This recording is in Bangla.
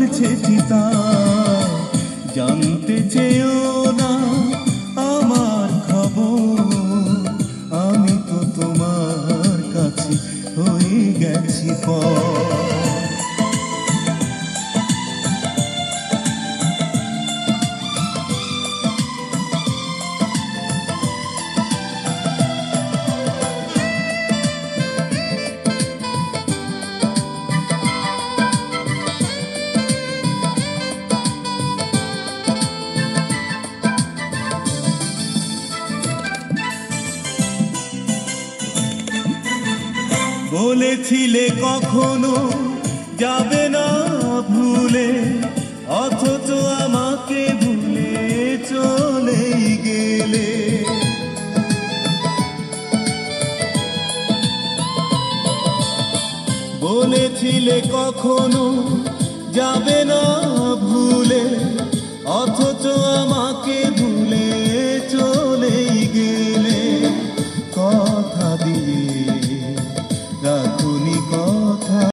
বলছে চিতা, জানতে চেয়েও না আমার খবর। আমি তো তোমার কাছে হয়ে গেছি পর। বলেছিলে কখনো যাবে না ভুলে, অথচ আমাকে ভুলে চলেই গেলে। বলেছিলে কখনো যাবে না ভুলে, অথচ আমাকে ভুলে